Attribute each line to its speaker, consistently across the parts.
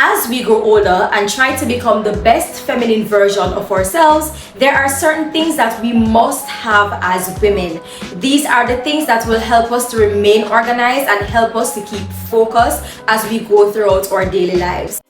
Speaker 1: As we grow older and try to become the best feminine version of ourselves, there are certain things that we must have as women. These are the things that will help us to remain organized and help us to keep focused as we go throughout our daily lives.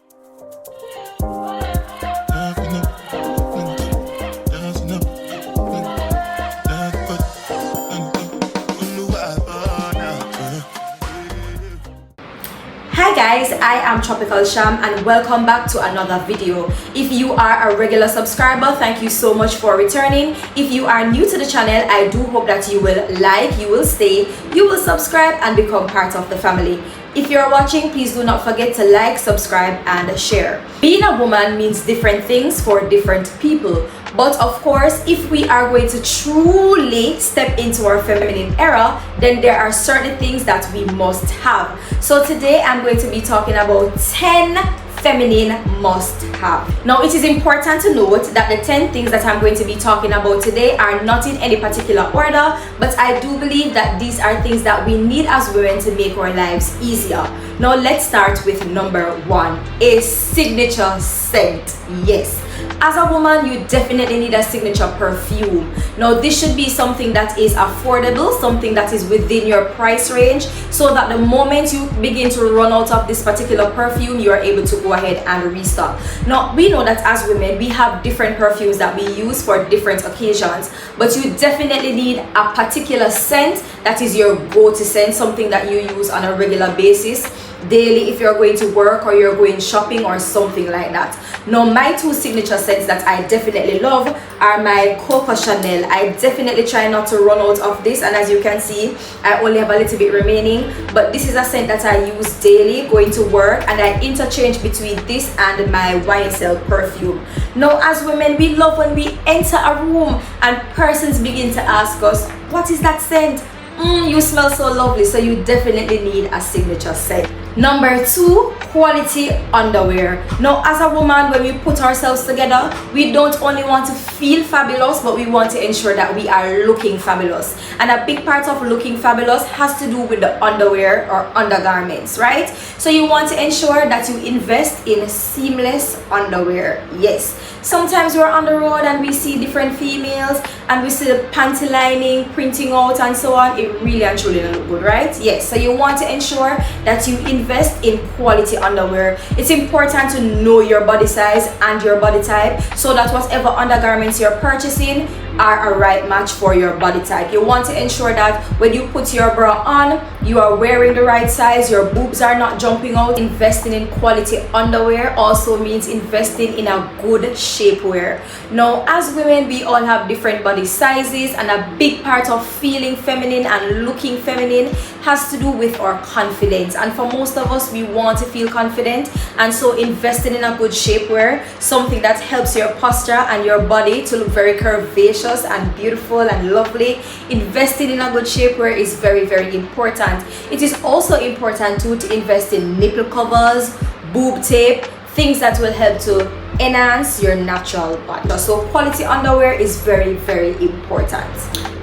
Speaker 1: Hi guys, I am Tropical Sham and welcome back to another video. If you are a regular subscriber, thank you so much for returning. If you are new to the channel, I do hope that you will like, you will stay, you will subscribe and become part of the family. If you're watching, please do not forget to like, subscribe and share. Being a woman means different things for different people. But of course, if we are going to truly step into our feminine era, then there are certain things that we must have. So today I'm going to be talking about 10 feminine must-have. Now, it is important to note that the 10 things that I'm going to be talking about today are not in any particular order, but I do believe that these are things that we need as women to make our lives easier. Now, let's start with number 1, a signature scent. Yes. As a woman, you definitely need a signature perfume. Now, this should be something that is affordable, something that is within your price range, so that the moment you begin to run out of this particular perfume, you are able to go ahead and restock. Now, we know that as women, we have different perfumes that we use for different occasions, but you definitely need a particular scent that is your go-to scent, something that you use on a regular basis, daily if you're going to work or you're going shopping or something like that. Now, my 2 signature scents that I definitely love are my Coco Chanel. I definitely try not to run out of this, and as you can see, I only have a little bit remaining, but this is a scent that I use daily going to work, and I interchange between this and my YSL perfume. Now, as women, we love when we enter a room and persons begin to ask us, what is that scent? You smell so lovely. So you definitely need a signature scent. Number 2, quality underwear. Now, as a woman, when we put ourselves together, we don't only want to feel fabulous, but we want to ensure that we are looking fabulous. And a big part of looking fabulous has to do with the underwear or undergarments, right? So you want to ensure that you invest in seamless underwear. Yes. Sometimes we're on the road and we see different females and we see the panty lining printing out and so on. It really and truly doesn't look good, right? Yes. So you want to ensure that you invest in quality underwear. It's important to know your body size and your body type so that whatever undergarments you're purchasing are a right match for your body type. You want to ensure that when you put your bra on, you are wearing the right size, your boobs are not jumping out. Investing in quality underwear also means investing in a good shapewear. Now, as women, we all have different body sizes, and a big part of feeling feminine and looking feminine has to do with our confidence. And for most of us, we want to feel confident, and so investing in a good shapewear, something that helps your posture and your body to look very curvaceous and beautiful and lovely. Investing in a good shapewear is very, very important. It is also important too to invest in nipple covers, boob tape, things that will help to enhance your natural body. So quality underwear is very, very important.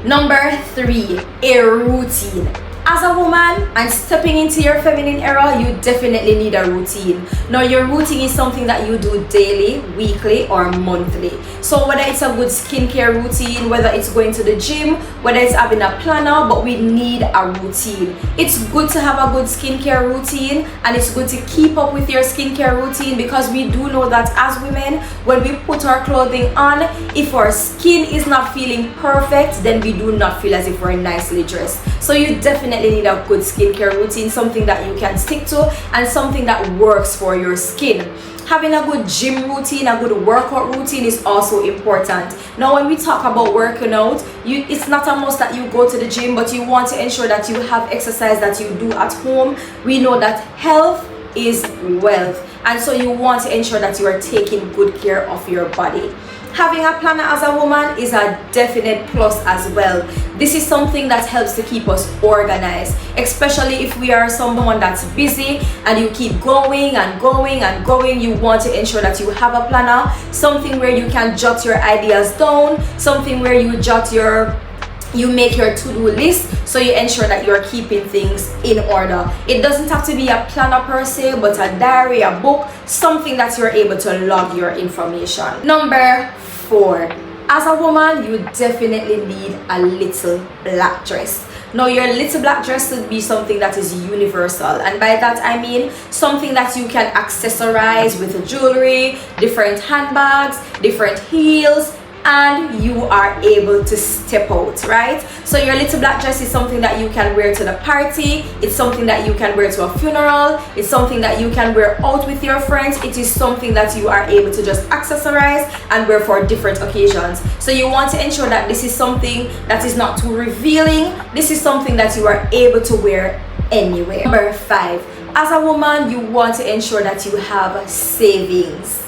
Speaker 1: Number 3, a routine. As a woman and stepping into your feminine era, you definitely need a routine. Now, your routine is something that you do daily, weekly, or monthly. So whether it's a good skincare routine, whether it's going to the gym, whether it's having a planner, but we need a routine. It's good to have a good skincare routine, and it's good to keep up with your skincare routine, because we do know that as women, when we put our clothing on, if our skin is not feeling perfect, then we do not feel as if we're nicely dressed. So you definitely need a good skincare routine, something that you can stick to and something that works for your skin. Having a good gym routine, a good workout routine is also important. Now, when we talk about working out, it's not a must that you go to the gym, but you want to ensure that you have exercise that you do at home. We know that health is wealth, and so you want to ensure that you are taking good care of your body. Having a planner as a woman is a definite plus as well. This is something that helps to keep us organized, especially if we are someone that's busy and you keep going and going and going. You want to ensure that you have a planner, something where you can jot your ideas down, something where you jot your You make your to-do list, so you ensure that you're keeping things in order. It doesn't have to be a planner per se, but a diary, a book, something that you're able to log your information. Number 4, as a woman, you definitely need a little black dress. Now, your little black dress should be something that is universal, and by that I mean something that you can accessorize with jewelry, different handbags, different heels, and you are able to step out, right? So your little black dress is something that you can wear to the party, it's something that you can wear to a funeral, it's something that you can wear out with your friends, it is something that you are able to just accessorize and wear for different occasions. So you want to ensure that this is something that is not too revealing, this is something that you are able to wear anywhere. Number 5, as a woman, you want to ensure that you have savings.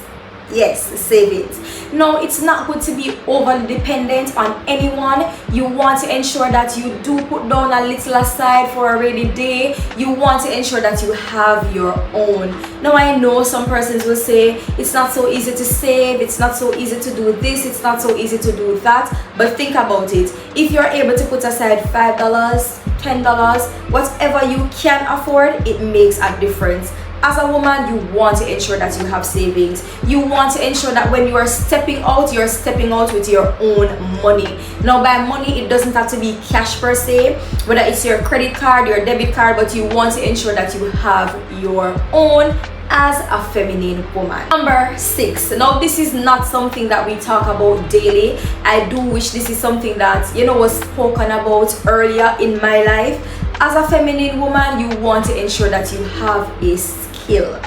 Speaker 1: Yes, savings. No, it's not good to be overly dependent on anyone. You want to ensure that you do put down a little aside for a rainy day. You want to ensure that you have your own. Now, I know some persons will say it's not so easy to save, it's not so easy to do this, it's not so easy to do that, but think about it. If you're able to put aside $5, $10, whatever you can afford, it makes a difference. As a woman, you want to ensure that you have savings. You want to ensure that when you are stepping out, you're stepping out with your own money. Now, by money, it doesn't have to be cash per se, whether it's your credit card, your debit card, but you want to ensure that you have your own as a feminine woman. Number 6. Now, this is not something that we talk about daily. I do wish this is something that, was spoken about earlier in my life. As a feminine woman, you want to ensure that you have a skill.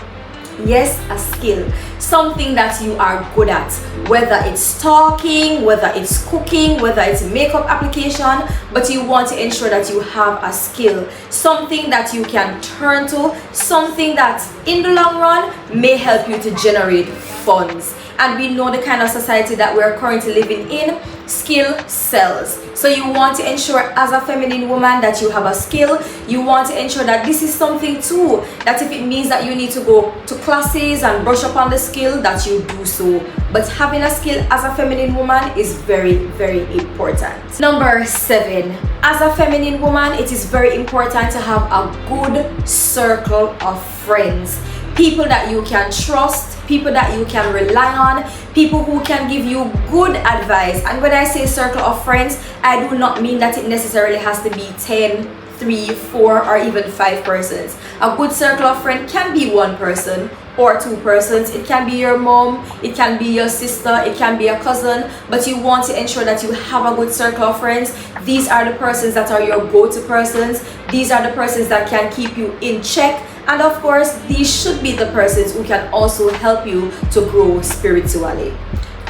Speaker 1: Yes, a skill. Something that you are good at. Whether it's talking, whether it's cooking, whether it's makeup application, but you want to ensure that you have a skill. Something that you can turn to, something that in the long run may help you to generate funds. And we know the kind of society that we're currently living in. Skill sells. So you want to ensure as a feminine woman that you have a skill. You want to ensure that this is something too, that if it means that you need to go to classes and brush up on the skill, that you do so. But having a skill as a feminine woman is very, very important. Number 7, as a feminine woman, it is very important to have a good circle of friends. People that you can trust, people that you can rely on, people who can give you good advice. And when I say circle of friends, I do not mean that it necessarily has to be 10, 3, 4, or even 5 persons. A good circle of friends can be 1 person or 2 persons. It can be your mom, it can be your sister, it can be a cousin, but you want to ensure that you have a good circle of friends. These are the persons that are your go-to persons. These are the persons that can keep you in check. And of course, these should be the persons who can also help you to grow spiritually.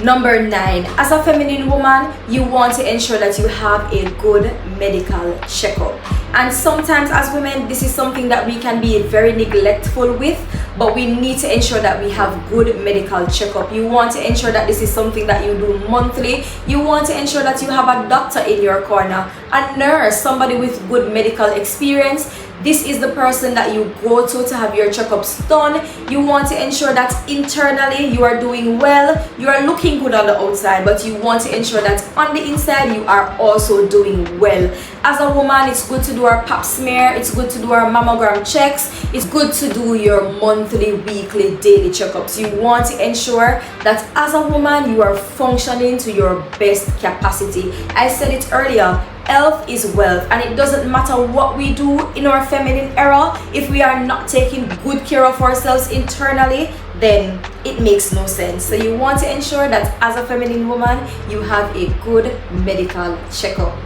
Speaker 1: Number 9, as a feminine woman, you want to ensure that you have a good medical checkup. And sometimes as women, this is something that we can be very neglectful with, but we need to ensure that we have good medical checkup. You want to ensure that this is something that you do monthly. You want to ensure that you have a doctor in your corner, a nurse, somebody with good medical experience. This is the person that you go to have your checkups done. You want to ensure that internally you are doing well. You are looking good on the outside, but you want to ensure that on the inside you are also doing well. As a woman, it's good to do our pap smear. It's good to do our mammogram checks. It's good to do your monthly, weekly, daily checkups. You want to ensure that as a woman you are functioning to your best capacity. I said it earlier. Health is wealth, and it doesn't matter what we do in our feminine era. If we are not taking good care of ourselves internally, then it makes no sense. So you want to ensure that as a feminine woman, you have a good medical checkup.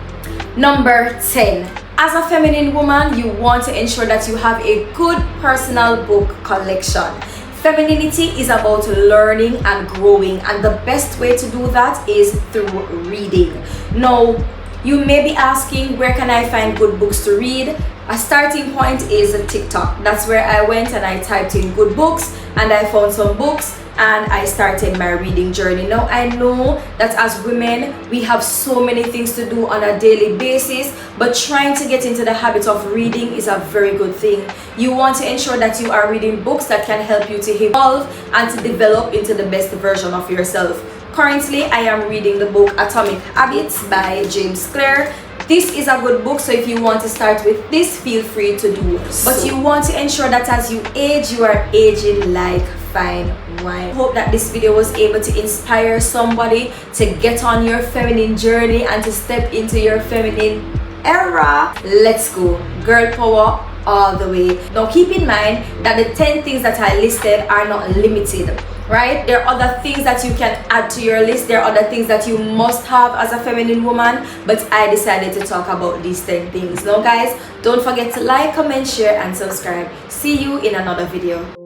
Speaker 1: Number 10, as a feminine woman, you want to ensure that you have a good personal book collection. Femininity is about learning and growing, and the best way to do that is through reading. Now, you may be asking, where can I find good books to read? A starting point is TikTok. That's where I went and I typed in good books and I found some books and I started my reading journey. Now, I know that as women, we have so many things to do on a daily basis, but trying to get into the habit of reading is a very good thing. You want to ensure that you are reading books that can help you to evolve and to develop into the best version of yourself. Currently, I am reading the book Atomic Habits by James Clear. This is a good book, so if you want to start with this, feel free to do so. But you want to ensure that as you age, you are aging like fine wine. Hope that this video was able to inspire somebody to get on your feminine journey and to step into your feminine era. Let's go. Girl power all the way. Now keep in mind that the 10 things that I listed are not limited, right? There are other things that you can add to your list. There are other things that you must have as a feminine woman, but I decided to talk about these 10 things. Now guys, don't forget to like, comment, share and subscribe. See you in another video.